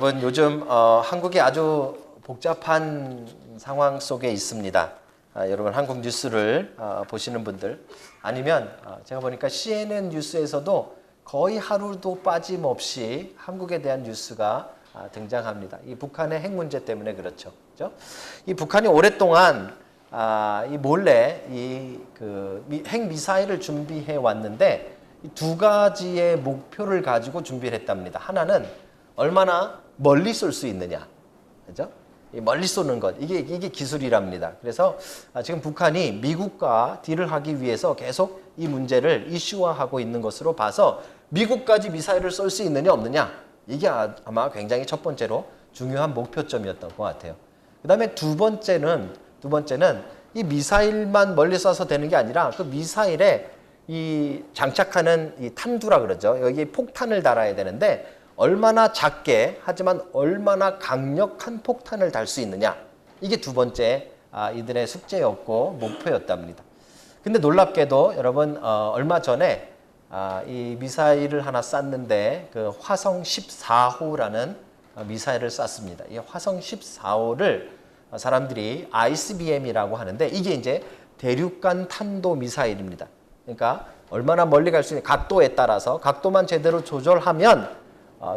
여러분 요즘 한국이 아주 복잡한 상황 속에 있습니다. 여러분 한국 뉴스를 보시는 분들 아니면 제가 보니까 CNN 뉴스에서도 거의 하루도 빠짐없이 한국에 대한 뉴스가 등장합니다. 이 북한의 핵 문제 때문에 그렇죠. 그죠? 이 북한이 오랫동안 이 몰래 핵 미사일을 준비해 왔는데 이 두 가지의 목표를 가지고 준비를 했답니다. 하나는 얼마나 멀리 쏠 수 있느냐, 그죠? 멀리 쏘는 것 이게 기술이랍니다. 그래서 지금 북한이 미국과 딜을 하기 위해서 계속 이 문제를 이슈화하고 있는 것으로 봐서 미국까지 미사일을 쏠 수 있느냐 없느냐 이게 아마 굉장히 첫 번째로 중요한 목표점이었던 것 같아요. 그다음에 두 번째는 이 미사일만 멀리 쏴서 되는 게 아니라 그 미사일에 이 장착하는 이 탄두라 그러죠. 여기 폭탄을 달아야 되는데 얼마나 작게 하지만 얼마나 강력한 폭탄을 달 수 있느냐 이게 두 번째 이들의 숙제였고 목표였답니다. 근데 놀랍게도 여러분 얼마 전에 이 미사일을 하나 쐈는데 그 화성 14호라는 미사일을 쐈습니다. 이 화성 14호를 사람들이 ICBM이라고 하는데 이게 이제 대륙간 탄도 미사일입니다. 그러니까 얼마나 멀리 갈 수 있는 각도에 따라서 각도만 제대로 조절하면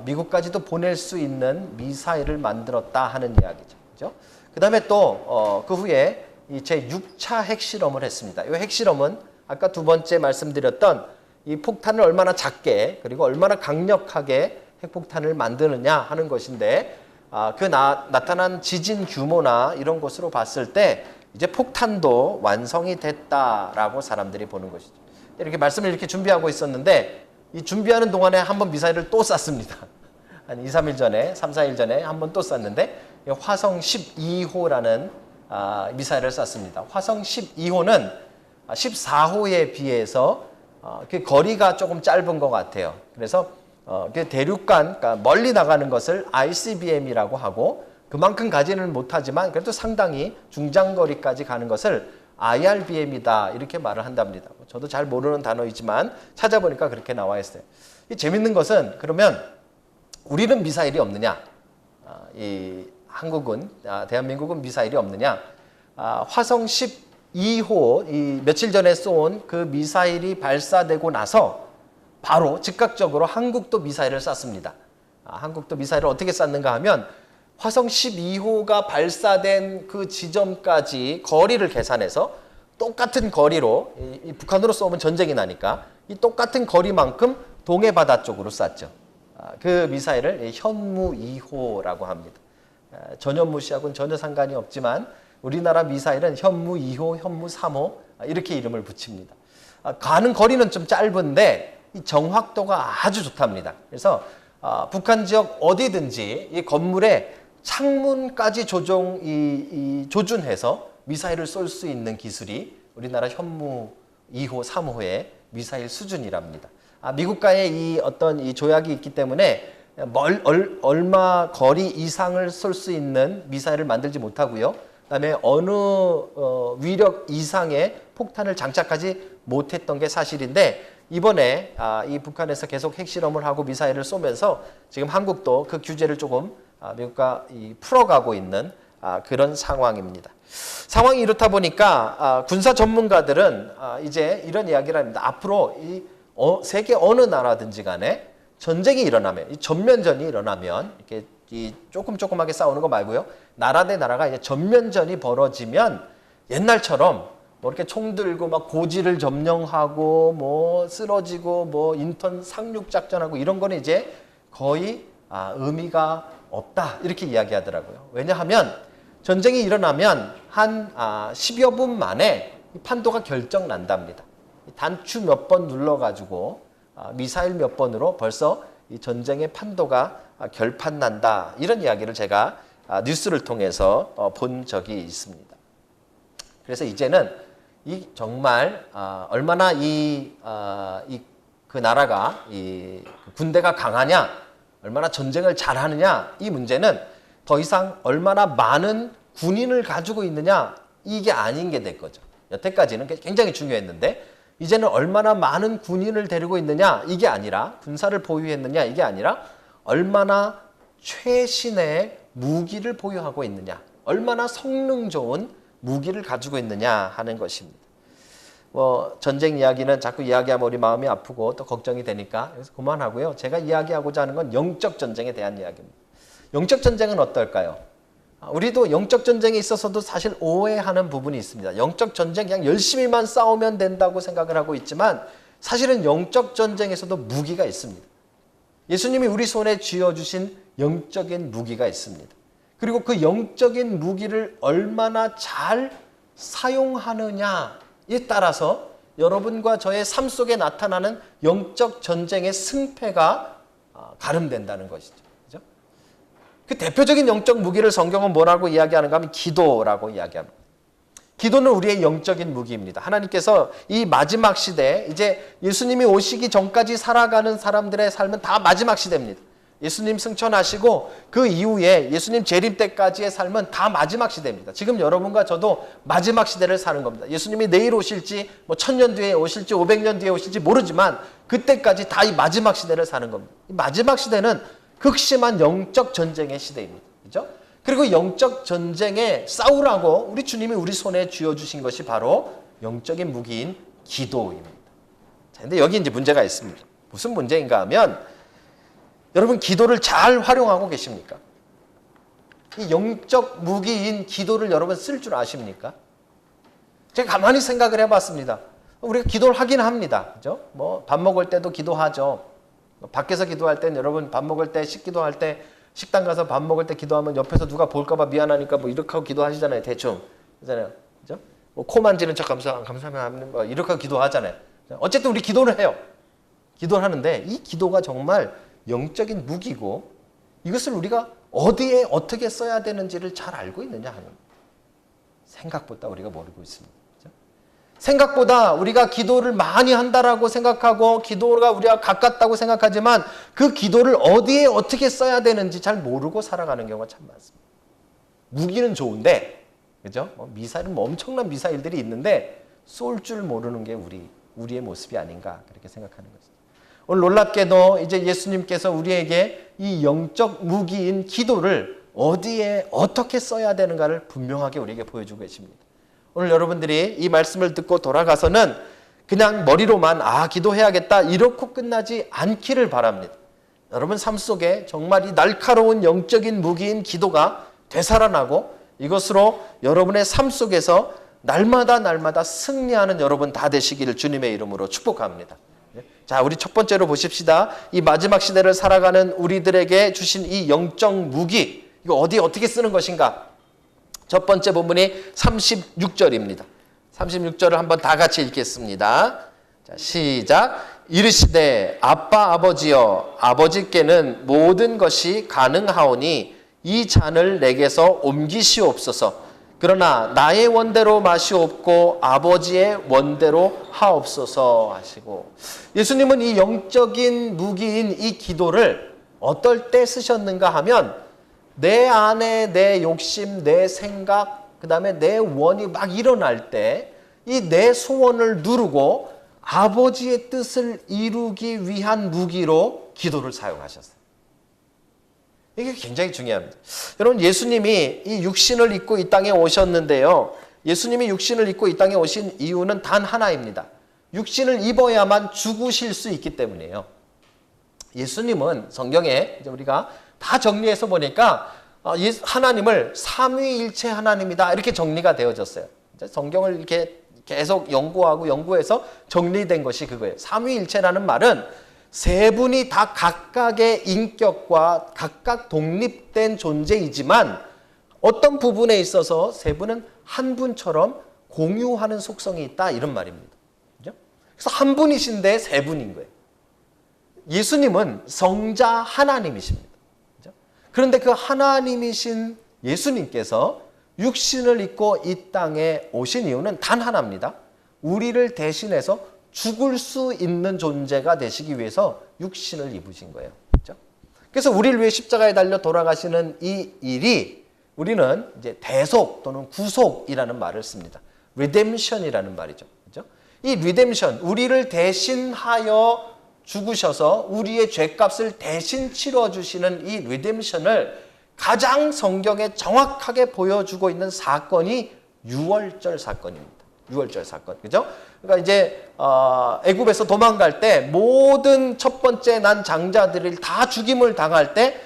미국까지도 보낼 수 있는 미사일을 만들었다 하는 이야기죠. 그죠? 그 다음에 또 그 후에 제 6차 핵실험을 했습니다. 이 핵실험은 아까 두 번째 말씀드렸던 이 폭탄을 얼마나 작게 그리고 얼마나 강력하게 핵폭탄을 만드느냐 하는 것인데 나타난 지진 규모나 이런 것으로 봤을 때 이제 폭탄도 완성이 됐다라고 사람들이 보는 것이죠. 이렇게 말씀을 이렇게 준비하고 있었는데 이 준비하는 동안에 한번 미사일을 또 쐈습니다. 한 2, 3일 전에, 3, 4일 전에 한번 또 쐈는데 화성 12호라는 미사일을 쐈습니다. 화성 12호는 14호에 비해서 그 거리가 조금 짧은 것 같아요. 그래서 그 대륙간, 그러니까 멀리 나가는 것을 ICBM이라고 하고 그만큼 가지는 못하지만 그래도 상당히 중장거리까지 가는 것을 IRBM이다 이렇게 말을 한답니다. 저도 잘 모르는 단어이지만 찾아보니까 그렇게 나와 있어요. 이 재밌는 것은 그러면 우리는 미사일이 없느냐? 이 한국은 대한민국은 미사일이 없느냐? 화성 12호 이 며칠 전에 쏜 그 미사일이 발사되고 나서 바로 즉각적으로 한국도 미사일을 쐈습니다. 한국도 미사일을 어떻게 쐈는가 하면 화성 12호가 발사된 그 지점까지 거리를 계산해서 똑같은 거리로 이 북한으로 쏘면 전쟁이 나니까 이 똑같은 거리만큼 동해 바다 쪽으로 쐈죠. 그 미사일을 현무 2호라고 합니다. 전현무 씨하고는 전혀 상관이 없지만 우리나라 미사일은 현무 2호, 현무 3호 이렇게 이름을 붙입니다. 가는 거리는 좀 짧은데 이 정확도가 아주 좋답니다. 그래서 북한 지역 어디든지 이 건물에 창문까지 조준해서 미사일을 쏠 수 있는 기술이 우리나라 현무 2호, 3호의 미사일 수준이랍니다. 미국과의 이 어떤 이 조약이 있기 때문에 얼마 거리 이상을 쏠 수 있는 미사일을 만들지 못하고요. 그다음에 어느 위력 이상의 폭탄을 장착하지 못했던 게 사실인데 이번에 이 북한에서 계속 핵실험을 하고 미사일을 쏘면서 지금 한국도 그 규제를 조금 미국과 풀어가고 있는 그런 상황입니다. 상황이 이렇다 보니까 군사 전문가들은 이제 이런 이야기를 합니다. 앞으로 세계 어느 나라든지 간에 전쟁이 일어나면, 이 전면전이 일어나면 이렇게 조금하게 싸우는 거 말고요. 나라 대 나라가 이제 전면전이 벌어지면 옛날처럼 뭐 이렇게 총 들고 막 고지를 점령하고 뭐 쓰러지고 뭐 인턴 상륙 작전하고 이런 거는 이제 거의 의미가 없다 이렇게 이야기하더라고요. 왜냐하면 전쟁이 일어나면 한 10여 분 만에 판도가 결정 난답니다. 단추 몇 번 눌러가지고 미사일 몇 번으로 벌써 이 전쟁의 판도가 결판 난다 이런 이야기를 제가 뉴스를 통해서 본 적이 있습니다. 그래서 이제는 이 정말 얼마나 그 나라가 그 군대가 강하냐, 얼마나 전쟁을 잘하느냐 이 문제는 더 이상 얼마나 많은 군인을 가지고 있느냐 이게 아닌 게 될 거죠. 여태까지는 굉장히 중요했는데 이제는 얼마나 많은 군인을 데리고 있느냐 이게 아니라 군사를 보유했느냐 이게 아니라 얼마나 최신의 무기를 보유하고 있느냐, 얼마나 성능 좋은 무기를 가지고 있느냐 하는 것입니다. 전쟁 이야기는 자꾸 이야기하면 우리 마음이 아프고 또 걱정이 되니까 그래서 그만하고요. 제가 이야기하고자 하는 건 영적 전쟁에 대한 이야기입니다. 영적 전쟁은 어떨까요? 우리도 영적 전쟁에 있어서도 사실 오해하는 부분이 있습니다. 영적 전쟁 그냥 열심히만 싸우면 된다고 생각을 하고 있지만 사실은 영적 전쟁에서도 무기가 있습니다. 예수님이 우리 손에 쥐어주신 영적인 무기가 있습니다. 그리고 그 영적인 무기를 얼마나 잘 사용하느냐에 따라서 여러분과 저의 삶 속에 나타나는 영적 전쟁의 승패가 가름된다는 것이죠. 그죠? 그 대표적인 영적 무기를 성경은 뭐라고 이야기하는가 하면 기도라고 이야기합니다. 기도는 우리의 영적인 무기입니다. 하나님께서 이 마지막 시대, 이제 예수님이 오시기 전까지 살아가는 사람들의 삶은 다 마지막 시대입니다. 예수님 승천하시고 그 이후에 예수님 재림 때까지의 삶은 다 마지막 시대입니다. 지금 여러분과 저도 마지막 시대를 사는 겁니다. 예수님이 내일 오실지, 1000년 뒤에 오실지, 500년 뒤에 오실지 모르지만 그때까지 다 이 마지막 시대를 사는 겁니다. 이 마지막 시대는 극심한 영적 전쟁의 시대입니다. 그죠? 그리고 영적 전쟁에 싸우라고 우리 주님이 우리 손에 쥐어주신 것이 바로 영적인 무기인 기도입니다. 자, 근데 여기 이제 문제가 있습니다. 무슨 문제인가 하면 여러분 기도를 잘 활용하고 계십니까? 이 영적 무기인 기도를 여러분 쓸 줄 아십니까? 제가 가만히 생각을 해봤습니다. 우리가 기도를 하긴 합니다. 그죠? 밥 먹을 때도 기도하죠. 밖에서 기도할 때는 여러분 밥 먹을 때 식기도할 때 식당 가서 밥 먹을 때 기도하면 옆에서 누가 볼까봐 미안하니까 이렇게 하고 기도하시잖아요. 대충. 그잖아요. 그죠? 코 만지는 척 감사합니다. 이렇게 하고 기도하잖아요. 어쨌든 우리 기도를 해요. 기도를 하는데 이 기도가 정말 영적인 무기고 이것을 우리가 어디에 어떻게 써야 되는지를 잘 알고 있느냐 하는 생각보다 우리가 모르고 있습니다. 그죠? 생각보다 우리가 기도를 많이 한다라고 생각하고 기도가 우리가 가깝다고 생각하지만 그 기도를 어디에 어떻게 써야 되는지 잘 모르고 살아가는 경우가 참 많습니다. 무기는 좋은데, 그죠? 미사일은 엄청난 미사일들이 있는데 쏠 줄 모르는 게 우리의 모습이 아닌가 그렇게 생각하는 것입니다. 오늘 놀랍게도 이제 예수님께서 우리에게 이 영적 무기인 기도를 어디에 어떻게 써야 되는가를 분명하게 우리에게 보여주고 계십니다. 오늘 여러분들이 이 말씀을 듣고 돌아가서는 그냥 머리로만 기도해야겠다 이렇게 끝나지 않기를 바랍니다. 여러분 삶 속에 정말 이 날카로운 영적인 무기인 기도가 되살아나고 이것으로 여러분의 삶 속에서 날마다 승리하는 여러분 다 되시기를 주님의 이름으로 축복합니다. 자, 우리 첫 번째로 보십시다. 이 마지막 시대를 살아가는 우리들에게 주신 이 영적 무기, 이거 어떻게 쓰는 것인가? 첫 번째 본문이 36절입니다. 36절을 한번 다 같이 읽겠습니다. 자, 시작. 이르시되 아빠 아버지여 아버지께는 모든 것이 가능하오니 이 잔을 내게서 옮기시옵소서. 그러나 나의 원대로 마시옵고 아버지의 원대로 하옵소서 하시고, 예수님은 이 영적인 무기인 이 기도를 어떨 때 쓰셨는가 하면 내 안에 내 욕심, 내 생각, 그 다음에 내 원이 막 일어날 때 이 내 소원을 누르고 아버지의 뜻을 이루기 위한 무기로 기도를 사용하셨어요. 이게 굉장히 중요합니다. 여러분, 예수님이 이 육신을 입고 이 땅에 오셨는데요. 예수님이 육신을 입고 이 땅에 오신 이유는 단 하나입니다. 육신을 입어야만 죽으실 수 있기 때문이에요. 예수님은 성경에 이제 우리가 다 정리해서 보니까 하나님을 삼위일체 하나님이다 이렇게 정리가 되어졌어요. 성경을 이렇게 계속 연구해서 정리된 것이 그거예요. 삼위일체라는 말은 세 분이 다 각각의 인격과 각각 독립된 존재이지만 어떤 부분에 있어서 세 분은 한 분처럼 공유하는 속성이 있다 이런 말입니다. 그죠? 그래서 한 분이신데 세 분인 거예요. 예수님은 성자 하나님이십니다. 그죠? 그런데 그 하나님이신 예수님께서 육신을 입고 이 땅에 오신 이유는 단 하나입니다. 우리를 대신해서 죽을 수 있는 존재가 되시기 위해서 육신을 입으신 거예요. 그렇죠? 그래서 우리를 위해 십자가에 달려 돌아가시는 이 일이 우리는 이제 대속 또는 구속이라는 말을 씁니다. redemption이라는 말이죠. 그렇죠? 이 redemption, 우리를 대신하여 죽으셔서 우리의 죄값을 대신 치러주시는 이 리뎀션을 가장 성경에 정확하게 보여주고 있는 사건이 유월절 사건입니다. 유월절 사건, 그죠? 그러니까 이제 애굽에서 도망갈 때 모든 첫 번째 난 장자들을 다 죽임을 당할 때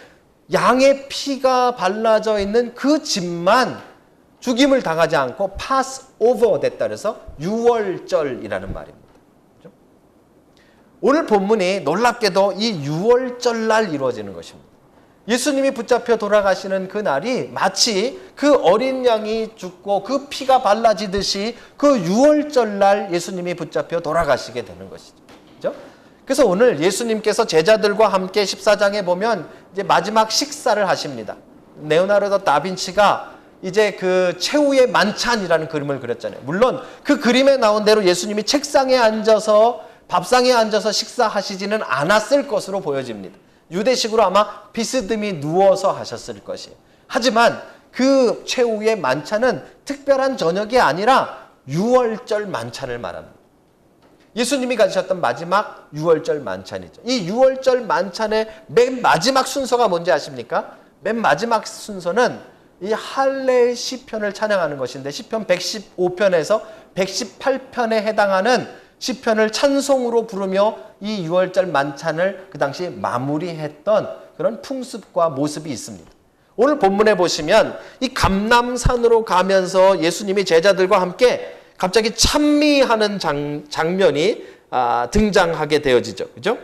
양의 피가 발라져 있는 그 집만 죽임을 당하지 않고 pass over 됐다 그래서 유월절이라는 말입니다. 그죠? 오늘 본문이 놀랍게도 이 유월절 날 이루어지는 것입니다. 예수님이 붙잡혀 돌아가시는 그 날이 마치 그 어린 양이 죽고 그 피가 발라지듯이 그 유월절 날 예수님이 붙잡혀 돌아가시게 되는 것이죠. 그죠? 그래서 오늘 예수님께서 제자들과 함께 14장에 보면 이제 마지막 식사를 하십니다. 레오나르도 다빈치가 이제 그 최후의 만찬이라는 그림을 그렸잖아요. 물론 그 그림에 나온 대로 예수님이 책상에 앉아서 밥상에 앉아서 식사하시지는 않았을 것으로 보여집니다. 유대식으로 아마 비스듬히 누워서 하셨을 것이에요. 하지만 그 최후의 만찬은 특별한 저녁이 아니라 유월절 만찬을 말합니다. 예수님이 가지셨던 마지막 유월절 만찬이죠. 이 유월절 만찬의 맨 마지막 순서가 뭔지 아십니까? 맨 마지막 순서는 이 할례 시편을 찬양하는 것인데 시편 115편에서 118편에 해당하는 시편을 찬송으로 부르며 이 유월절 만찬을 그 당시 마무리했던 그런 풍습과 모습이 있습니다. 오늘 본문에 보시면 이 감람산으로 가면서 예수님이 제자들과 함께 갑자기 찬미하는 장면이 등장하게 되어지죠. 그죠?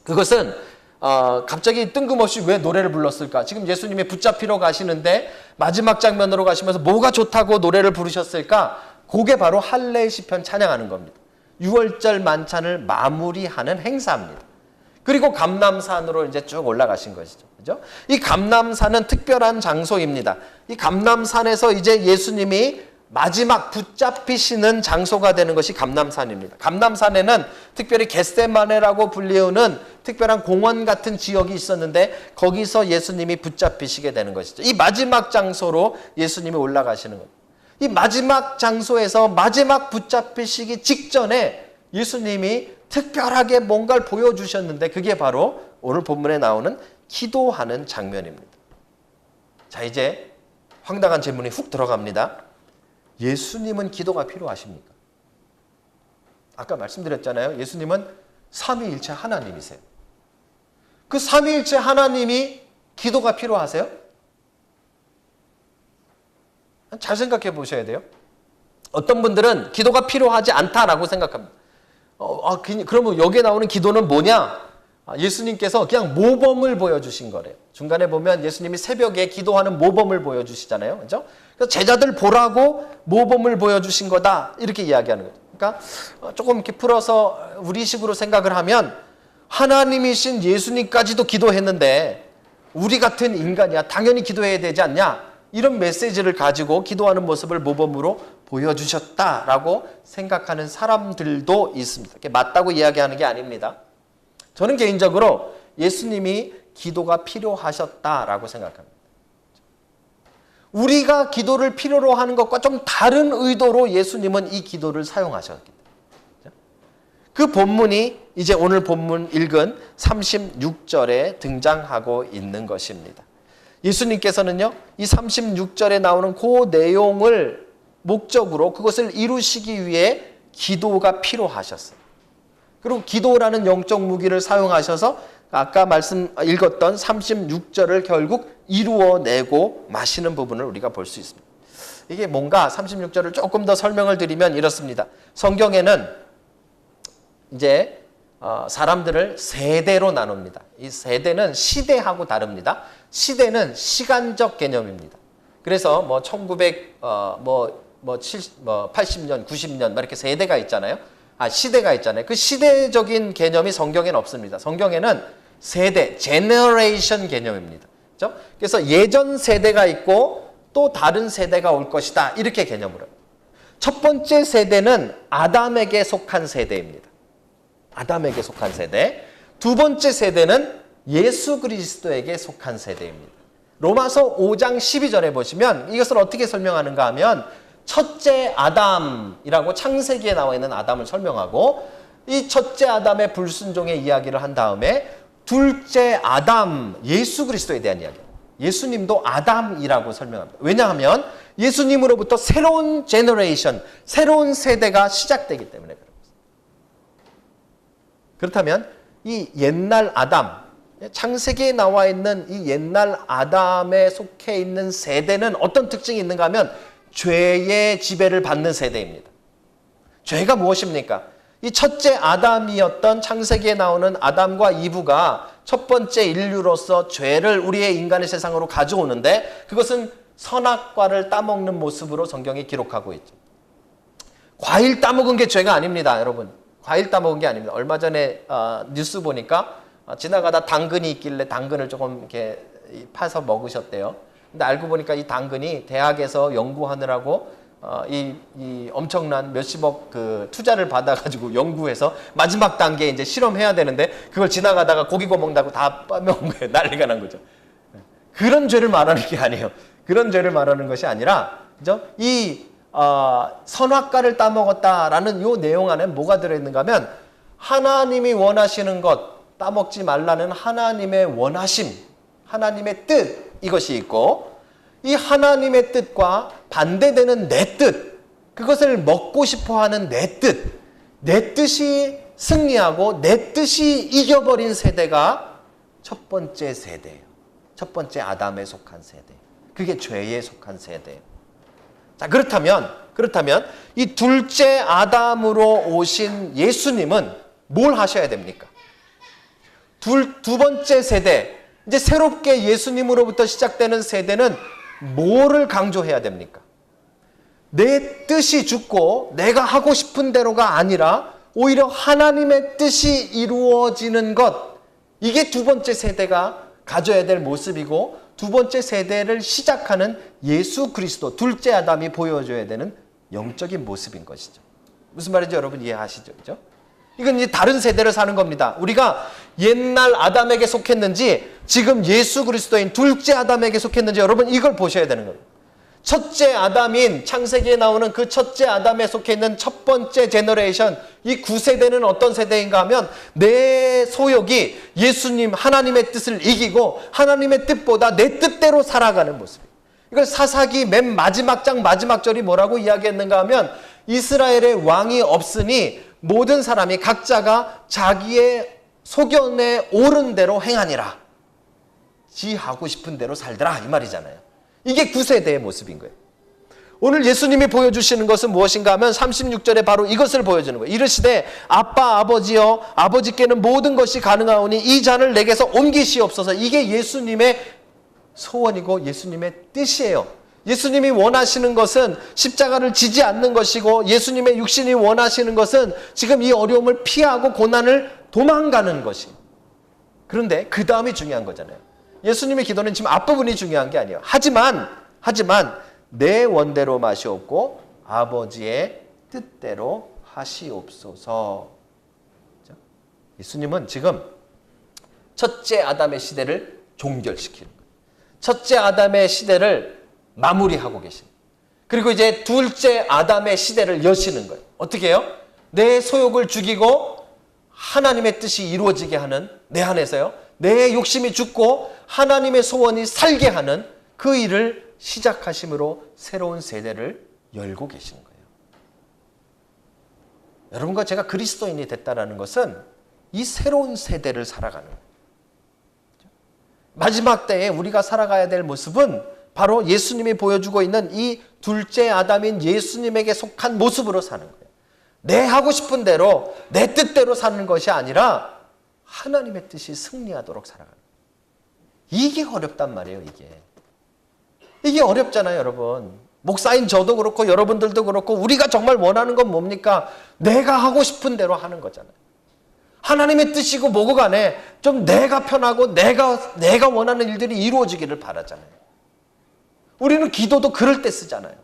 그것은 갑자기 뜬금없이 왜 노래를 불렀을까? 지금 예수님이 붙잡히러 가시는데 마지막 장면으로 가시면서 뭐가 좋다고 노래를 부르셨을까? 그게 바로 할례 시편 찬양하는 겁니다. 유월절 만찬을 마무리하는 행사입니다. 그리고 감람산으로 이제 쭉 올라가신 것이죠. 그죠? 이 감람산은 특별한 장소입니다. 이 감람산에서 이제 예수님이 마지막 붙잡히시는 장소가 되는 것이 감람산입니다. 감람산에는 특별히 겟세마네라고 불리우는 특별한 공원 같은 지역이 있었는데 거기서 예수님이 붙잡히시게 되는 것이죠. 이 마지막 장소로 예수님이 올라가시는 겁니다. 이 마지막 장소에서 마지막 붙잡히시기 직전에 예수님이 특별하게 뭔가를 보여주셨는데 그게 바로 오늘 본문에 나오는 기도하는 장면입니다. 자, 이제 황당한 질문이 훅 들어갑니다. 예수님은 기도가 필요하십니까? 아까 말씀드렸잖아요. 예수님은 삼위일체 하나님이세요. 그 삼위일체 하나님이 기도가 필요하세요? 잘 생각해 보셔야 돼요. 어떤 분들은 기도가 필요하지 않다라고 생각합니다. 그러면 여기에 나오는 기도는 뭐냐? 예수님께서 그냥 모범을 보여주신 거래요. 중간에 보면 예수님이 새벽에 기도하는 모범을 보여주시잖아요. 그렇죠? 그래서 제자들 보라고 모범을 보여주신 거다. 이렇게 이야기하는 거죠. 그러니까 조금 이렇게 풀어서 우리식으로 생각을 하면 하나님이신 예수님까지도 기도했는데 우리 같은 인간이야 당연히 기도해야 되지 않냐? 이런 메시지를 가지고 기도하는 모습을 모범으로 보여주셨다라고 생각하는 사람들도 있습니다. 그게 맞다고 이야기하는 게 아닙니다. 저는 개인적으로 예수님이 기도가 필요하셨다라고 생각합니다. 우리가 기도를 필요로 하는 것과 좀 다른 의도로 예수님은 이 기도를 사용하셨기 때문에 그 본문이 이제 오늘 본문 읽은 36절에 등장하고 있는 것입니다. 예수님께서는요, 이 36절에 나오는 그 내용을 목적으로 그것을 이루시기 위해 기도가 필요하셨어요. 그리고 기도라는 영적 무기를 사용하셔서 아까 읽었던 36절을 결국 이루어내고 마시는 부분을 우리가 볼 수 있습니다. 이게 뭔가 36절을 조금 더 설명을 드리면 이렇습니다. 성경에는 이제 사람들을 세대로 나눕니다. 이 세대는 시대하고 다릅니다. 시대는 시간적 개념입니다. 그래서 뭐 80년, 90년 이렇게 세대가 있잖아요. 시대가 있잖아요. 그 시대적인 개념이 성경에는 없습니다. 성경에는 세대, 제너레이션 개념입니다. 그렇죠? 그래서 예전 세대가 있고 또 다른 세대가 올 것이다. 이렇게 개념으로. 첫 번째 세대는 아담에게 속한 세대입니다. 아담에게 속한 세대. 두 번째 세대는 예수 그리스도에게 속한 세대입니다. 로마서 5장 12절에 보시면 이것을 어떻게 설명하는가 하면 첫째 아담이라고 창세기에 나와 있는 아담을 설명하고 이 첫째 아담의 불순종의 이야기를 한 다음에 둘째 아담 예수 그리스도에 대한 이야기. 예수님도 아담이라고 설명합니다. 왜냐하면 예수님으로부터 새로운 제너레이션, 새로운 세대가 시작되기 때문에 그런 것입니다. 그렇다면 이 옛날 아담, 창세기에 나와 있는 이 옛날 아담에 속해 있는 세대는 어떤 특징이 있는가 하면 죄의 지배를 받는 세대입니다. 죄가 무엇입니까? 이 첫째 아담이었던 창세기에 나오는 아담과 이브가 첫 번째 인류로서 죄를 우리의 인간의 세상으로 가져오는데 그것은 선악과를 따먹는 모습으로 성경이 기록하고 있죠. 과일 따먹은 게 죄가 아닙니다, 여러분. 과일 따먹은 게 아닙니다. 얼마 전에 뉴스 보니까 지나가다 당근이 있길래 당근을 조금 이렇게 파서 먹으셨대요. 근데 알고 보니까 이 당근이 대학에서 연구하느라고 이 엄청난 몇십억 그 투자를 받아가지고 연구해서 마지막 단계에 이제 실험해야 되는데 그걸 지나가다가 고기 구워 먹는다고 다 빠먹은 거예요. 난리가 난 거죠. 그런 죄를 말하는 게 아니에요. 그런 죄를 말하는 것이 아니라, 그죠? 이 선악과를 따먹었다라는 이 내용 안에 뭐가 들어있는가 하면 하나님이 원하시는 것, 따먹지 말라는 하나님의 원하심, 하나님의 뜻, 이것이 있고 이 하나님의 뜻과 반대되는 내 뜻, 그것을 먹고 싶어하는 내 뜻, 내 뜻이 승리하고 내 뜻이 이겨버린 세대가 첫 번째 세대예요. 첫 번째 아담에 속한 세대. 그게 죄에 속한 세대예요. 자, 그렇다면 이 둘째 아담으로 오신 예수님은 뭘 하셔야 됩니까? 두 번째 세대, 이제 새롭게 예수님으로부터 시작되는 세대는 뭐를 강조해야 됩니까? 내 뜻이 죽고 내가 하고 싶은 대로가 아니라 오히려 하나님의 뜻이 이루어지는 것, 이게 두 번째 세대가 가져야 될 모습이고 두 번째 세대를 시작하는 예수 그리스도, 둘째 아담이 보여줘야 되는 영적인 모습인 것이죠. 무슨 말인지 여러분 이해하시죠? 그죠? 이건 이제 다른 세대를 사는 겁니다. 우리가 옛날 아담에게 속했는지 지금 예수 그리스도인 둘째 아담에게 속했는지 여러분 이걸 보셔야 되는 겁니다. 첫째 아담인 창세기에 나오는 그 첫째 아담에 속해 있는 첫 번째 제너레이션, 이 9세대는 어떤 세대인가 하면 내 소욕이 예수님 하나님의 뜻을 이기고 하나님의 뜻보다 내 뜻대로 살아가는 모습이에요. 이걸 사사기 맨 마지막 장 마지막 절이 뭐라고 이야기했는가 하면 이스라엘의 왕이 없으니 모든 사람이 각자가 자기의 소견에 옳은 대로 행하니라. 지 하고 싶은 대로 살더라, 이 말이잖아요. 이게 9세대의 모습인 거예요. 오늘 예수님이 보여주시는 것은 무엇인가 하면 36절에 바로 이것을 보여주는 거예요. 이르시되 아빠 아버지여 아버지께는 모든 것이 가능하오니 이 잔을 내게서 옮기시옵소서. 이게 예수님의 소원이고 예수님의 뜻이에요. 예수님이 원하시는 것은 십자가를 지지 않는 것이고 예수님의 육신이 원하시는 것은 지금 이 어려움을 피하고 고난을 도망가는 것이에요. 그런데 그 다음이 중요한 거잖아요. 예수님의 기도는 지금 앞부분이 중요한 게 아니에요. 하지만 내 원대로 마시옵고 아버지의 뜻대로 하시옵소서. 예수님은 지금 첫째 아담의 시대를 종결시키는 거예요. 첫째 아담의 시대를 마무리하고 계십니다. 그리고 이제 둘째 아담의 시대를 여시는 거예요. 어떻게 해요? 내 소욕을 죽이고 하나님의 뜻이 이루어지게 하는, 내 안에서요, 내 욕심이 죽고 하나님의 소원이 살게 하는 그 일을 시작하심으로 새로운 세대를 열고 계시는 거예요. 여러분과 제가 그리스도인이 됐다는 것은 이 새로운 세대를 살아가는 거예요. 마지막 때에 우리가 살아가야 될 모습은 바로 예수님이 보여주고 있는 이 둘째 아담인 예수님에게 속한 모습으로 사는 거예요. 내 하고 싶은 대로 내 뜻대로 사는 것이 아니라 하나님의 뜻이 승리하도록 살아가는 거예요. 이게 어렵단 말이에요. 이게 어렵잖아요, 여러분. 목사인 저도 그렇고 여러분들도 그렇고 우리가 정말 원하는 건 뭡니까? 내가 하고 싶은 대로 하는 거잖아요. 하나님의 뜻이고 뭐고 간에 좀 내가 편하고 내가 원하는 일들이 이루어지기를 바라잖아요. 우리는 기도도 그럴 때 쓰잖아요.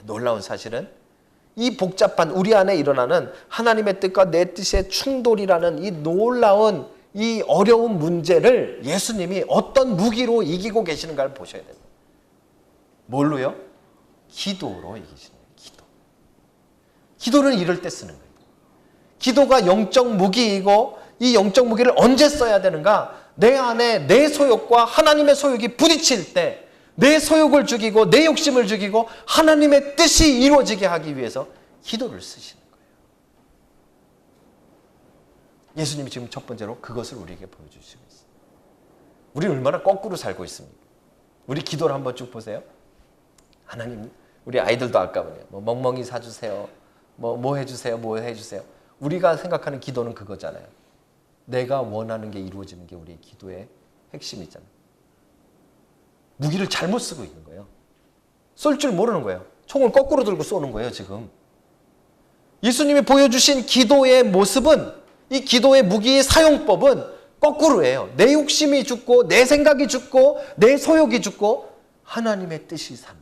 놀라운 사실은 이 복잡한 우리 안에 일어나는 하나님의 뜻과 내 뜻의 충돌이라는 이 놀라운 이 어려운 문제를 예수님이 어떤 무기로 이기고 계시는가를 보셔야 됩니다. 뭘로요? 기도로 이기시는 거예요. 기도는 이럴 때 쓰는 거예요. 기도가 영적 무기이고 이 영적 무기를 언제 써야 되는가? 내 안에 내 소욕과 하나님의 소욕이 부딪힐 때 내 소욕을 죽이고 내 욕심을 죽이고 하나님의 뜻이 이루어지게 하기 위해서 기도를 쓰시는 거예요. 예수님이 지금 첫 번째로 그것을 우리에게 보여주시고 있어요. 우리 얼마나 거꾸로 살고 있습니까? 우리 기도를 한번 쭉 보세요. 하나님, 우리 아이들도 아까 뭐 멍멍이 사주세요. 뭐 해주세요. 뭐 해주세요. 우리가 생각하는 기도는 그거잖아요. 내가 원하는 게 이루어지는 게 우리의 기도의 핵심이잖아요. 무기를 잘못 쓰고 있는 거예요. 쏠 줄 모르는 거예요. 총을 거꾸로 들고 쏘는 거예요, 지금. 예수님이 보여주신 기도의 모습은, 이 기도의 무기의 사용법은 거꾸로예요. 내 욕심이 죽고 내 생각이 죽고 내 소욕이 죽고 하나님의 뜻이 사는.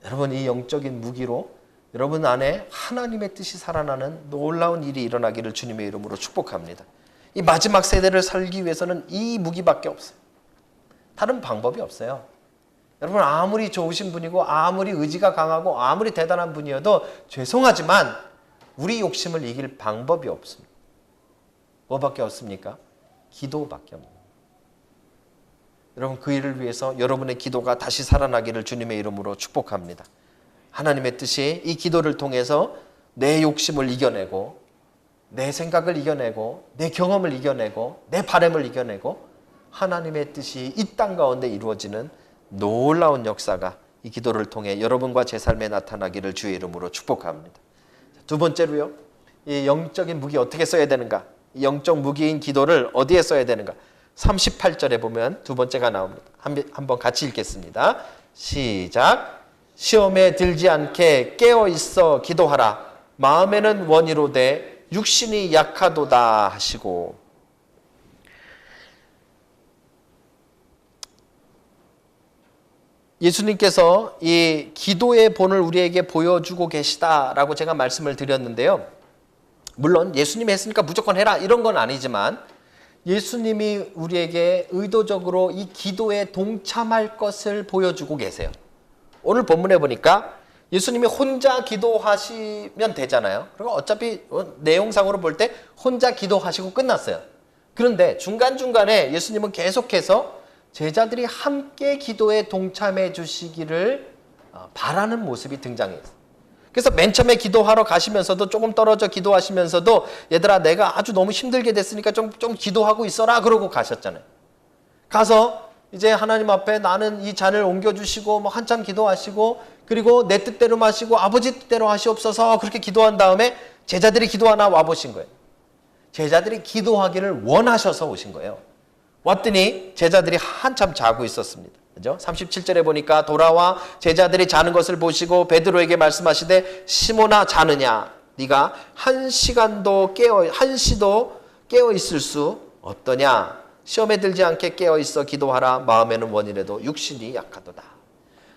여러분, 이 영적인 무기로 여러분 안에 하나님의 뜻이 살아나는 놀라운 일이 일어나기를 주님의 이름으로 축복합니다. 이 마지막 세대를 살기 위해서는 이 무기밖에 없어요. 다른 방법이 없어요. 여러분, 아무리 좋으신 분이고 아무리 의지가 강하고 아무리 대단한 분이어도 죄송하지만 우리 욕심을 이길 방법이 없습니다. 뭐밖에 없습니까? 기도밖에 없습니다. 여러분, 그 일을 위해서 여러분의 기도가 다시 살아나기를 주님의 이름으로 축복합니다. 하나님의 뜻이 이 기도를 통해서 내 욕심을 이겨내고 내 생각을 이겨내고 내 경험을 이겨내고 내 바람을 이겨내고 하나님의 뜻이 이 땅 가운데 이루어지는 놀라운 역사가 이 기도를 통해 여러분과 제 삶에 나타나기를 주의 이름으로 축복합니다. 두 번째로요, 이 영적인 무기 어떻게 써야 되는가? 이 영적 무기인 기도를 어디에 써야 되는가? 38절에 보면 두 번째가 나옵니다. 한번 같이 읽겠습니다. 시작. 시험에 들지 않게 깨어 있어 기도하라. 마음에는 원이로되 육신이 약하도다 하시고. 예수님께서 이 기도의 본을 우리에게 보여주고 계시다라고 제가 말씀을 드렸는데요. 물론 예수님이 했으니까 무조건 해라 이런 건 아니지만 예수님이 우리에게 의도적으로 이 기도에 동참할 것을 보여주고 계세요. 오늘 본문에 보니까 예수님이 혼자 기도하시면 되잖아요. 그리고 어차피 내용상으로 볼 때 혼자 기도하시고 끝났어요. 그런데 중간중간에 예수님은 계속해서 제자들이 함께 기도에 동참해 주시기를 바라는 모습이 등장해요. 그래서 맨 처음에 기도하러 가시면서도 조금 떨어져 기도하시면서도 얘들아 내가 아주 너무 힘들게 됐으니까 좀 기도하고 있어라 그러고 가셨잖아요. 가서 이제 하나님 앞에 나는 이 잔을 옮겨주시고 뭐 한참 기도하시고 그리고 내 뜻대로 마시고 아버지 뜻대로 하시옵소서 그렇게 기도한 다음에 제자들이 기도하나 와보신 거예요. 제자들이 기도하기를 원하셔서 오신 거예요. 왔더니 제자들이 한참 자고 있었습니다. 그죠? 37절에 보니까 돌아와 제자들이 자는 것을 보시고 베드로에게 말씀하시되 시몬아 자느냐 네가 한 시도 깨어 있을 수 없더냐 시험에 들지 않게 깨어 있어 기도하라 마음에는 원이라도 육신이 약하도다.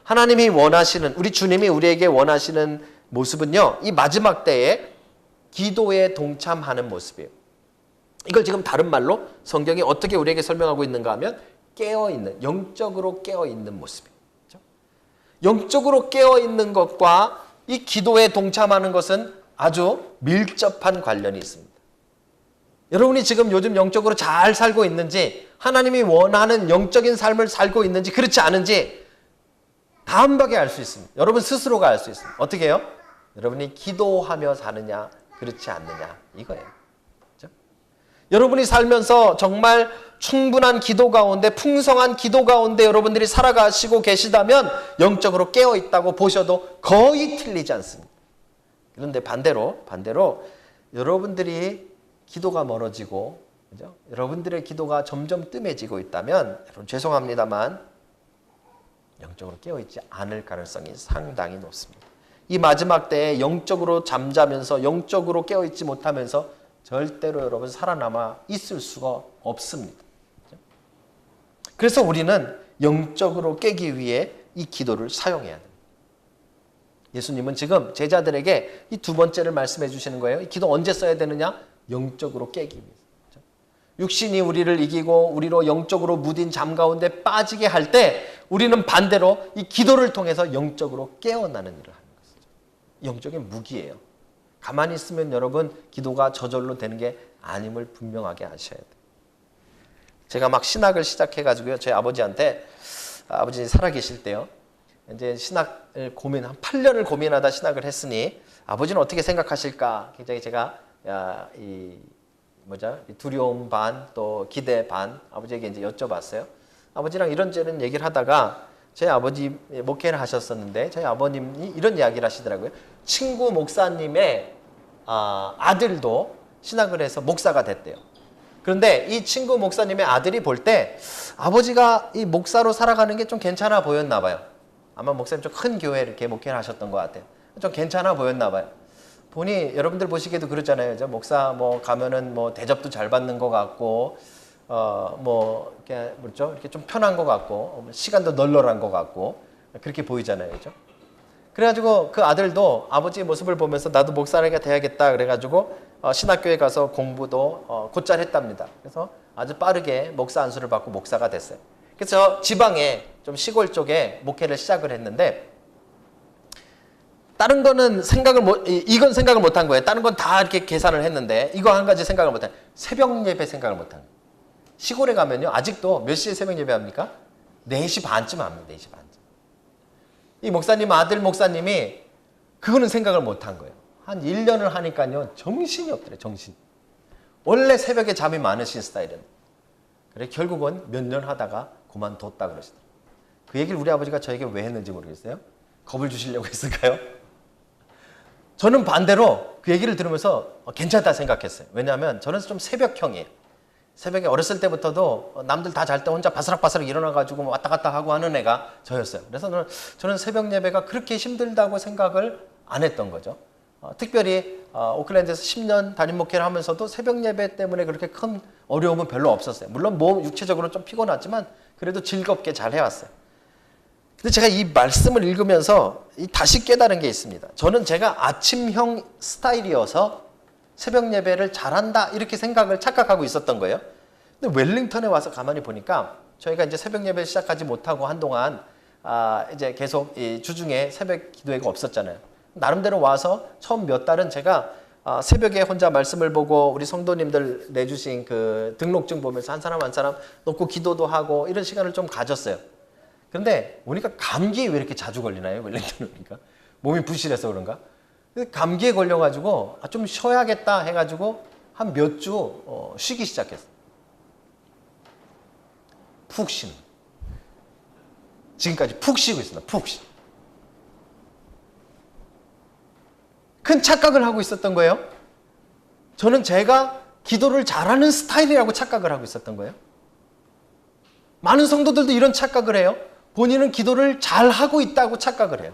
하나님이 원하시는 우리 주님이 우리에게 원하시는 모습은요. 이 마지막 때에 기도에 동참하는 모습이에요. 이걸 지금 다른 말로 성경이 어떻게 우리에게 설명하고 있는가 하면 깨어있는, 영적으로 깨어있는 모습이에요. 그렇죠? 영적으로 깨어있는 것과 이 기도에 동참하는 것은 아주 밀접한 관련이 있습니다. 여러분이 지금 요즘 영적으로 잘 살고 있는지 하나님이 원하는 영적인 삶을 살고 있는지 그렇지 않은지 다음하게 알 수 있습니다. 여러분 스스로가 알 수 있습니다. 어떻게 해요? 여러분이 기도하며 사느냐 그렇지 않느냐 이거예요. 여러분이 살면서 정말 충분한 기도 가운데 풍성한 기도 가운데 여러분들이 살아가시고 계시다면 영적으로 깨어있다고 보셔도 거의 틀리지 않습니다. 그런데 반대로 여러분들이 기도가 멀어지고 그죠? 여러분들의 기도가 점점 뜸해지고 있다면 여러분 죄송합니다만 영적으로 깨어있지 않을 가능성이 상당히 높습니다. 이 마지막 때에 영적으로 잠자면서 영적으로 깨어있지 못하면서 절대로 여러분 살아남아 있을 수가 없습니다. 그래서 우리는 영적으로 깨기 위해 이 기도를 사용해야 됩니다. 예수님은 지금 제자들에게 이 두 번째를 말씀해 주시는 거예요. 이 기도 언제 써야 되느냐? 영적으로 깨기 위해서. 육신이 우리를 이기고 우리로 영적으로 무딘 잠 가운데 빠지게 할 때 우리는 반대로 이 기도를 통해서 영적으로 깨어나는 일을 하는 것이죠. 영적인 무기예요. 가만히 있으면 여러분 기도가 저절로 되는 게 아님을 분명하게 아셔야 돼요. 제가 막 신학을 시작해가지고요. 저희 아버지한테, 아버지 살아계실 때요. 이제 신학을 한 8년을 고민하다 신학을 했으니 아버지는 어떻게 생각하실까? 굉장히 제가 이 두려움 반 또 기대 반 아버지에게 이제 여쭤봤어요. 아버지랑 이런저런 얘기를 하다가 저희 아버지 목회를 하셨었는데 저희 아버님이 이런 이야기를 하시더라고요. 친구 목사님의 아들도 신학을 해서 목사가 됐대요. 그런데 이 친구 목사님의 아들이 볼 때 아버지가 이 목사로 살아가는 게 좀 괜찮아 보였나 봐요. 아마 목사님 좀 큰 교회 이렇게 목회를 하셨던 것 같아요. 좀 괜찮아 보였나 봐요. 보니 여러분들 보시기에도 그렇잖아요. 저 목사 뭐 가면은 뭐 대접도 잘 받는 것 같고 이렇게 뭐죠? 이렇게 좀 편한 것 같고 시간도 널널한 것 같고 그렇게 보이잖아요, 그렇죠? 그래가지고 그 아들도 아버지의 모습을 보면서 나도 목사가 돼야겠다 그래가지고 신학교에 가서 공부도 곧잘 했답니다. 그래서 아주 빠르게 목사 안수를 받고 목사가 됐어요. 그래서 지방에 좀 시골 쪽에 목회를 시작을 했는데 다른 거는 이건 생각을 못한 거예요. 다른 건 다 이렇게 계산을 했는데 이거 한 가지 생각을 못한 거예요. 새벽 예배 생각을 못한 거예요. 시골에 가면요. 아직도 몇 시에 새벽 예배 합니까? 4시 반쯤 합니다. 4시 반쯤. 이 목사님, 아들 목사님이 그거는 생각을 못한 거예요. 한 1년을 하니까요. 정신이 없더래요. 정신. 원래 새벽에 잠이 많으신 스타일은. 그래 결국은 몇 년 하다가 그만뒀다 그러시더라고요. 그 얘기를 우리 아버지가 저에게 왜 했는지 모르겠어요. 겁을 주시려고 했을까요? 저는 반대로 그 얘기를 들으면서 괜찮다 생각했어요. 왜냐하면 저는 좀 새벽형이에요. 새벽에 어렸을 때부터도 남들 다 잘 때 혼자 바스락바스락 일어나가지고 왔다 갔다 하고 하는 애가 저였어요. 그래서 저는 새벽 예배가 그렇게 힘들다고 생각을 안 했던 거죠. 특별히 오클랜드에서 10년 담임 목회를 하면서도 새벽 예배 때문에 그렇게 큰 어려움은 별로 없었어요. 물론 육체적으로 좀 피곤하지만 그래도 즐겁게 잘 해왔어요. 근데 제가 이 말씀을 읽으면서 다시 깨달은 게 있습니다. 저는 제가 아침형 스타일이어서 새벽 예배를 잘한다 이렇게 착각하고 있었던 거예요. 근데 웰링턴에 와서 가만히 보니까 저희가 이제 새벽 예배를 시작하지 못하고 한동안 이제 계속 이 주중에 새벽 기도회가 없었잖아요. 나름대로 와서 처음 몇 달은 제가 새벽에 혼자 말씀을 보고 우리 성도님들 내주신 그 등록증 보면서 한 사람 한 사람 놓고 기도도 하고 이런 시간을 좀 가졌어요. 그런데 보니까 감기에 왜 이렇게 자주 걸리나요? 웰링턴 오니까 몸이 부실해서 그런가? 감기에 걸려가지고 좀 쉬어야겠다 해가지고 한 몇 주 쉬기 시작했어요. 푹 쉬는. 지금까지 푹 쉬고 있습니다. 푹 쉬. 큰 착각을 하고 있었던 거예요. 저는 제가 기도를 잘하는 스타일이라고 착각을 하고 있었던 거예요. 많은 성도들도 이런 착각을 해요. 본인은 기도를 잘하고 있다고 착각을 해요.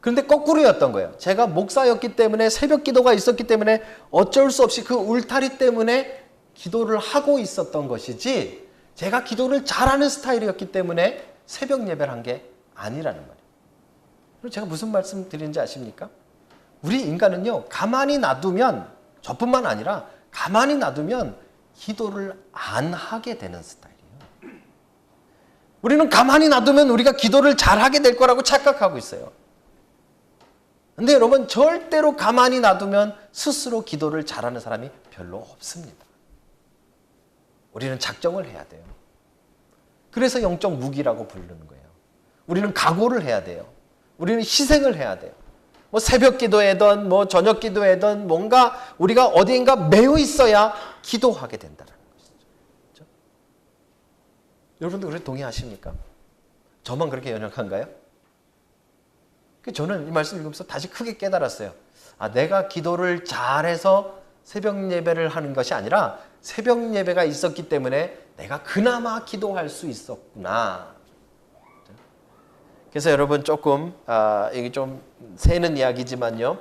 그런데 거꾸로였던 거예요. 제가 목사였기 때문에 새벽 기도가 있었기 때문에 어쩔 수 없이 그 울타리 때문에 기도를 하고 있었던 것이지 제가 기도를 잘하는 스타일이었기 때문에 새벽 예배를 한 게 아니라는 말이에요. 그럼 제가 무슨 말씀 드리는지 아십니까? 우리 인간은요. 가만히 놔두면 저뿐만 아니라 가만히 놔두면 기도를 안 하게 되는 스타일이에요. 우리는 가만히 놔두면 우리가 기도를 잘하게 될 거라고 착각하고 있어요. 근데 여러분 절대로 가만히 놔두면 스스로 기도를 잘하는 사람이 별로 없습니다. 우리는 작정을 해야 돼요. 그래서 영적 무기라고 부르는 거예요. 우리는 각오를 해야 돼요. 우리는 희생을 해야 돼요. 뭐 새벽 기도회든 뭐 저녁 기도회든 뭔가 우리가 어디인가 매여 있어야 기도하게 된다는 것이죠. 그렇죠? 여러분도 그렇게 동의하십니까? 저만 그렇게 연약한가요? 저는 이 말씀 읽으면서 다시 크게 깨달았어요. 내가 기도를 잘해서 새벽 예배를 하는 것이 아니라 새벽 예배가 있었기 때문에 내가 그나마 기도할 수 있었구나. 그래서 여러분 조금 이게 좀 새는 이야기지만요.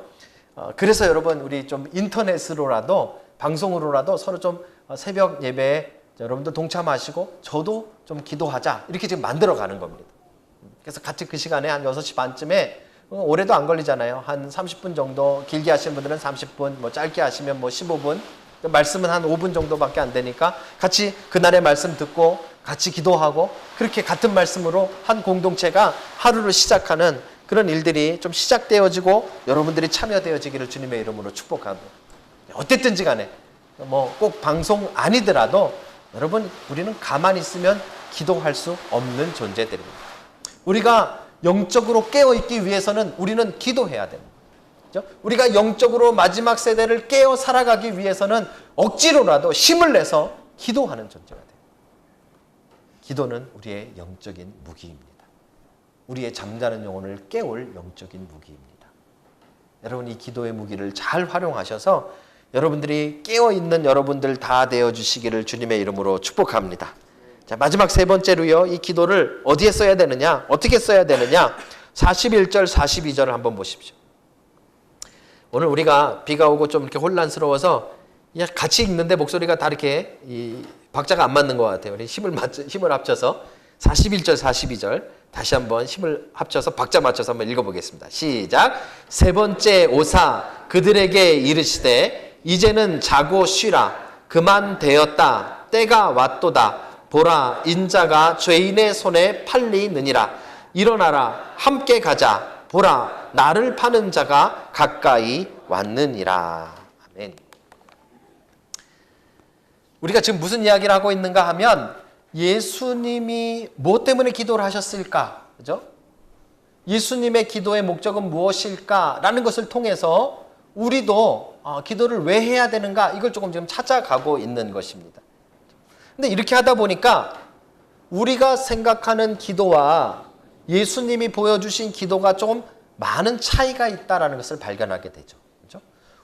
그래서 여러분 우리 좀 인터넷으로라도 방송으로라도 서로 좀 새벽 예배에 여러분도 동참하시고 저도 좀 기도하자 이렇게 지금 만들어 가는 겁니다. 그래서 같이 그 시간에 한 6시 반쯤에 오래도 안 걸리잖아요. 한 30분 정도 길게 하시는 분들은 30분 뭐 짧게 하시면 뭐 15분 말씀은 한 5분 정도밖에 안 되니까 같이 그날의 말씀 듣고 같이 기도하고 그렇게 같은 말씀으로 한 공동체가 하루를 시작하는 그런 일들이 좀 시작되어지고 여러분들이 참여되어지기를 주님의 이름으로 축복합니다. 어땠든지 간에 뭐 꼭 방송 아니더라도 여러분, 우리는 가만히 있으면 기도할 수 없는 존재들입니다. 우리가 영적으로 깨어있기 위해서는 우리는 기도해야 됩니다. 그렇죠? 우리가 영적으로 마지막 세대를 깨어 살아가기 위해서는 억지로라도 힘을 내서 기도하는 존재가 돼요. 기도는 우리의 영적인 무기입니다. 우리의 잠자는 영혼을 깨울 영적인 무기입니다. 여러분, 이 기도의 무기를 잘 활용하셔서 여러분들이 깨어있는 여러분들 다 되어주시기를 주님의 이름으로 축복합니다. 자, 마지막 세 번째로요, 이 기도를 어디에 써야 되느냐, 어떻게 써야 되느냐, 41절 42절을 한번 보십시오. 오늘 우리가 비가 오고 좀 이렇게 혼란스러워서 그냥 같이 읽는데 목소리가 다 이렇게 이 박자가 안 맞는 것 같아요. 우리 힘을 합쳐서 41절 42절 다시 한번 힘을 합쳐서 박자 맞춰서 한번 읽어보겠습니다. 시작. 세 번째 오사 그들에게 이르시되 이제는 자고 쉬라. 그만 되었다. 때가 왔도다. 보라, 인자가 죄인의 손에 팔리느니라. 일어나라, 함께 가자. 보라, 나를 파는 자가 가까이 왔느니라. 아멘. 우리가 지금 무슨 이야기를 하고 있는가 하면 예수님이 무엇 때문에 기도를 하셨을까? 그죠? 예수님의 기도의 목적은 무엇일까라는 것을 통해서 우리도 기도를 왜 해야 되는가, 이걸 조금 지금 찾아가고 있는 것입니다. 근데 이렇게 하다 보니까 우리가 생각하는 기도와 예수님이 보여주신 기도가 조금 많은 차이가 있다는 것을 발견하게 되죠. 그렇죠?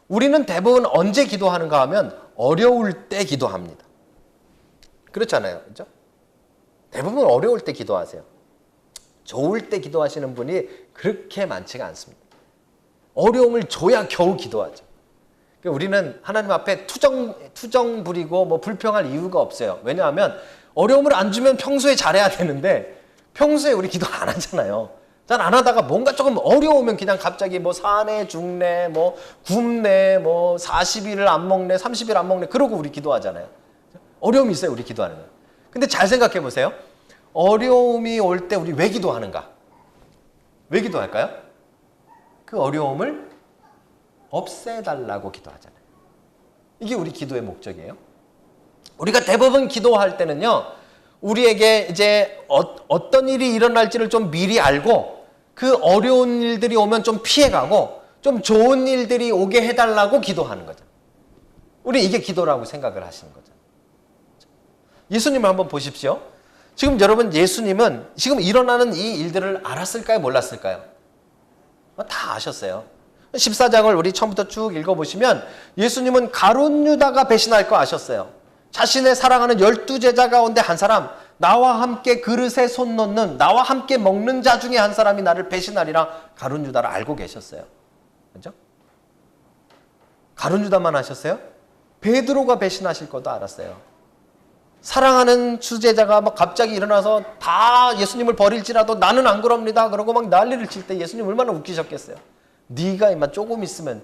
우리는 대부분 언제 기도하는가 하면 어려울 때 기도합니다. 그렇잖아요. 그렇죠? 대부분 어려울 때 기도하세요. 좋을 때 기도하시는 분이 그렇게 많지가 않습니다. 어려움을 줘야 겨우 기도하죠. 우리는 하나님 앞에 투정 부리고 뭐 불평할 이유가 없어요. 왜냐하면 어려움을 안 주면 평소에 잘해야 되는데 평소에 우리 기도 안 하잖아요. 잘 안 하다가 뭔가 조금 어려우면 그냥 갑자기 뭐 사내, 중내, 뭐 굶내, 뭐 40일을 안 먹네, 30일 안 먹네, 그러고 우리 기도하잖아요. 어려움이 있어요, 우리 기도하는 거. 근데 잘 생각해 보세요. 어려움이 올 때 우리 왜 기도하는가? 왜 기도할까요? 그 어려움을 없애달라고 기도하잖아요. 이게 우리 기도의 목적이에요. 우리가 대부분 기도할 때는요, 우리에게 이제 어떤 일이 일어날지를 좀 미리 알고 그 어려운 일들이 오면 좀 피해가고 좀 좋은 일들이 오게 해달라고 기도하는 거죠. 우리 이게 기도라고 생각을 하시는 거죠. 예수님을 한번 보십시오. 지금 여러분, 예수님은 지금 일어나는 이 일들을 알았을까요? 몰랐을까요? 다 아셨어요. 14장을 우리 처음부터 쭉 읽어보시면 예수님은 가룟 유다가 배신할 거 아셨어요. 자신의 사랑하는 12제자 가운데 한 사람, 나와 함께 그릇에 손 놓는, 나와 함께 먹는 자 중에 한 사람이 나를 배신하리라, 가룟 유다를 알고 계셨어요. 그렇죠? 가룟 유다만 아셨어요? 베드로가 배신하실 것도 알았어요. 사랑하는 주제자가 막 갑자기 일어나서 다 예수님을 버릴지라도 나는 안 그럽니다, 그러고 막 난리를 칠 때 예수님 얼마나 웃기셨겠어요. 네가 임마 조금 있으면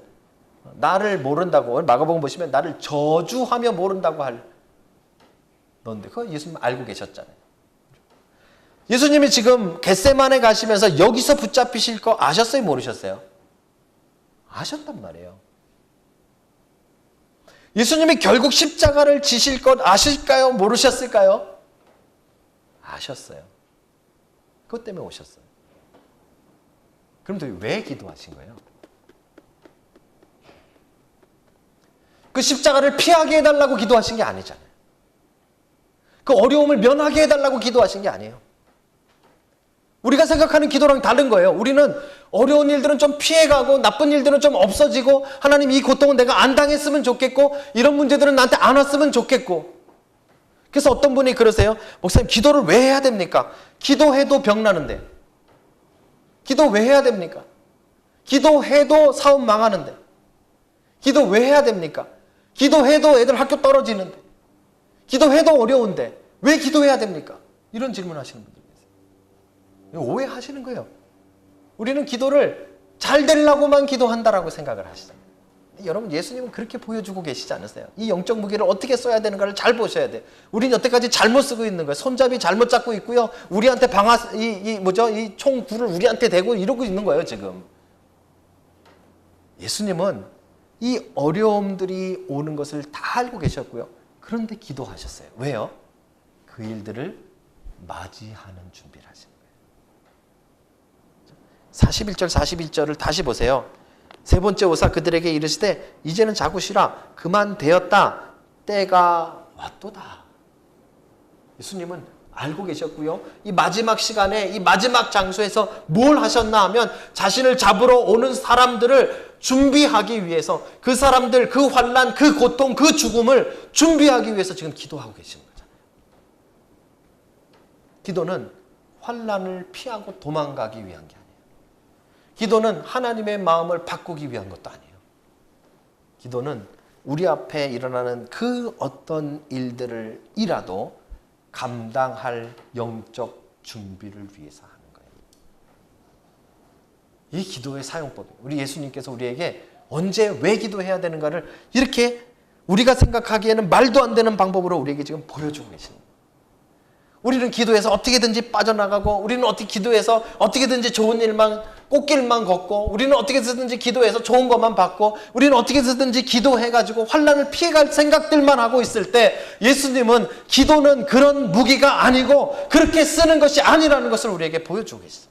나를 모른다고, 마가복음 보시면 나를 저주하며 모른다고 할 넌데, 그거 예수님 알고 계셨잖아요. 예수님이 지금 겟세마네 가시면서 여기서 붙잡히실 거 아셨어요, 모르셨어요? 아셨단 말이에요. 예수님이 결국 십자가를 지실 것 아실까요? 모르셨을까요? 아셨어요. 그것 때문에 오셨어요. 그럼 왜 기도하신 거예요? 그 십자가를 피하게 해달라고 기도하신 게 아니잖아요. 그 어려움을 면하게 해달라고 기도하신 게 아니에요. 우리가 생각하는 기도랑 다른 거예요. 우리는 어려운 일들은 좀 피해가고 나쁜 일들은 좀 없어지고, 하나님 이 고통은 내가 안 당했으면 좋겠고, 이런 문제들은 나한테 안 왔으면 좋겠고. 그래서 어떤 분이 그러세요. 목사님, 기도를 왜 해야 됩니까? 기도해도 병 나는데. 기도 왜 해야 됩니까? 기도해도 사업 망하는데. 기도 왜 해야 됩니까? 기도해도 애들 학교 떨어지는데. 기도해도 어려운데 왜 기도해야 됩니까? 이런 질문 하시는 분들 계세요. 오해하시는 거예요. 우리는 기도를 잘 되려고만 기도한다라고 생각을 하시잖아요. 여러분, 예수님은 그렇게 보여주고 계시지 않으세요? 이 영적 무기를 어떻게 써야 되는가를 잘 보셔야 돼요. 우리는 여태까지 잘못 쓰고 있는 거예요. 손잡이 잘못 잡고 있고요. 우리한테 이 총구를 우리한테 대고 이러고 있는 거예요, 지금. 예수님은 이 어려움들이 오는 것을 다 알고 계셨고요. 그런데 기도하셨어요. 왜요? 그 일들을 맞이하는 준비를 하신 거예요. 41절, 41절을 다시 보세요. 세 번째 오사 그들에게 이르시되 이제는 자고 쉬라. 그만 되었다. 때가 왔도다. 예수님은 알고 계셨고요. 이 마지막 시간에, 이 마지막 장소에서 뭘 하셨나 하면 자신을 잡으러 오는 사람들을 준비하기 위해서, 그 사람들, 그 환난, 그 고통, 그 죽음을 준비하기 위해서 지금 기도하고 계시는 거잖아요. 기도는 환난을 피하고 도망가기 위한 게 아니에요. 기도는 하나님의 마음을 바꾸기 위한 것도 아니에요. 기도는 우리 앞에 일어나는 그 어떤 일들을이라도 감당할 영적 준비를 위해서 하는 거예요. 이 기도의 사용법이, 우리 예수님께서 우리에게 언제 왜 기도해야 되는가를 이렇게 우리가 생각하기에는 말도 안 되는 방법으로 우리에게 지금 보여주고 계시는 거예요. 우리는 기도해서 어떻게든지 빠져나가고, 우리는 기도해서 어떻게든지 좋은 일만, 꽃길만 걷고, 우리는 어떻게든지 기도해서 좋은 것만 받고, 우리는 어떻게든지 기도해가지고 환난을 피해갈 생각들만 하고 있을 때, 예수님은 기도는 그런 무기가 아니고 그렇게 쓰는 것이 아니라는 것을 우리에게 보여주고 계시어요.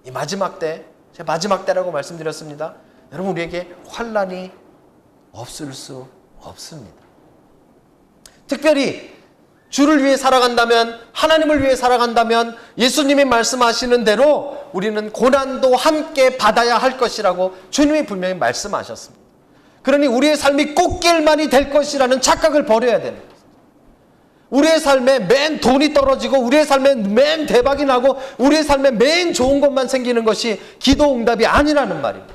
이 마지막 때, 제가 마지막 때라고 말씀드렸습니다. 여러분, 우리에게 환난이 없을 수 없습니다. 특별히 주를 위해 살아간다면, 하나님을 위해 살아간다면 예수님이 말씀하시는 대로 우리는 고난도 함께 받아야 할 것이라고 주님이 분명히 말씀하셨습니다. 그러니 우리의 삶이 꽃길만이 될 것이라는 착각을 버려야 되는 거예요. 우리의 삶에 맨 돈이 떨어지고, 우리의 삶에 맨 대박이 나고, 우리의 삶에 맨 좋은 것만 생기는 것이 기도 응답이 아니라는 말입니다.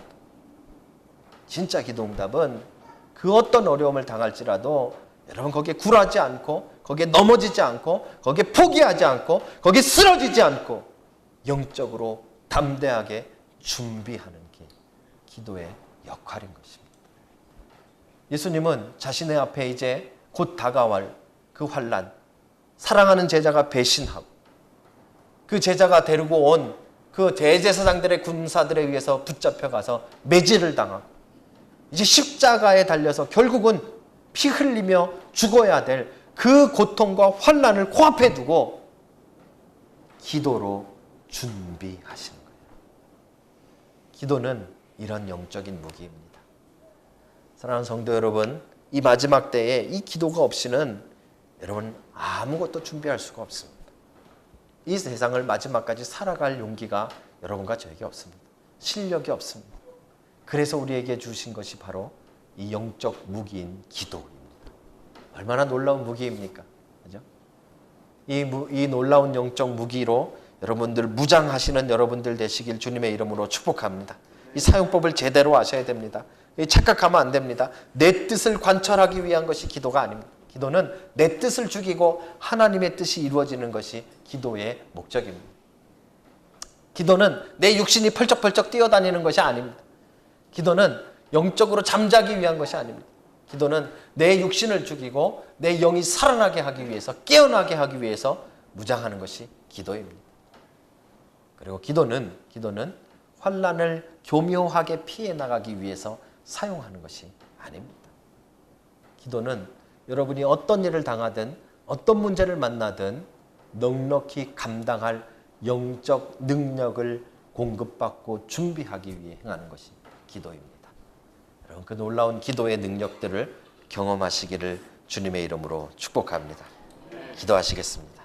진짜 기도 응답은 그 어떤 어려움을 당할지라도 여러분 거기에 굴하지 않고, 거기에 넘어지지 않고, 거기에 포기하지 않고, 거기에 쓰러지지 않고 영적으로 담대하게 준비하는 게 기도의 역할인 것입니다. 예수님은 자신의 앞에 이제 곧 다가올 그 환난, 사랑하는 제자가 배신하고 그 제자가 데리고 온 그 대제사장들의 군사들에 의해서 붙잡혀 가서 매질을 당하고 이제 십자가에 달려서 결국은 피 흘리며 죽어야 될 그 고통과 환난을 코앞에 두고 기도로 준비하시는 거예요. 기도는 이런 영적인 무기입니다. 사랑하는 성도 여러분, 이 마지막 때에 이 기도가 없이는 여러분 아무것도 준비할 수가 없습니다. 이 세상을 마지막까지 살아갈 용기가 여러분과 저에게 없습니다. 실력이 없습니다. 그래서 우리에게 주신 것이 바로 이 영적 무기인 기도입니다. 얼마나 놀라운 무기입니까? 그죠? 이 놀라운 영적 무기로 여러분들 무장하시는 여러분들 되시길 주님의 이름으로 축복합니다. 이 사용법을 제대로 아셔야 됩니다. 착각하면 안 됩니다. 내 뜻을 관철하기 위한 것이 기도가 아닙니다. 기도는 내 뜻을 죽이고 하나님의 뜻이 이루어지는 것이 기도의 목적입니다. 기도는 내 육신이 펄쩍펄쩍 뛰어다니는 것이 아닙니다. 기도는 영적으로 잠자기 위한 것이 아닙니다. 기도는 내 육신을 죽이고 내 영이 살아나게 하기 위해서, 깨어나게 하기 위해서 무장하는 것이 기도입니다. 그리고 기도는 환난을 교묘하게 피해 나가기 위해서 사용하는 것이 아닙니다. 기도는 여러분이 어떤 일을 당하든 어떤 문제를 만나든 넉넉히 감당할 영적 능력을 공급받고 준비하기 위해 행하는 것이 기도입니다. 여러분, 그 놀라운 기도의 능력들을 경험하시기를 주님의 이름으로 축복합니다. 기도하시겠습니다.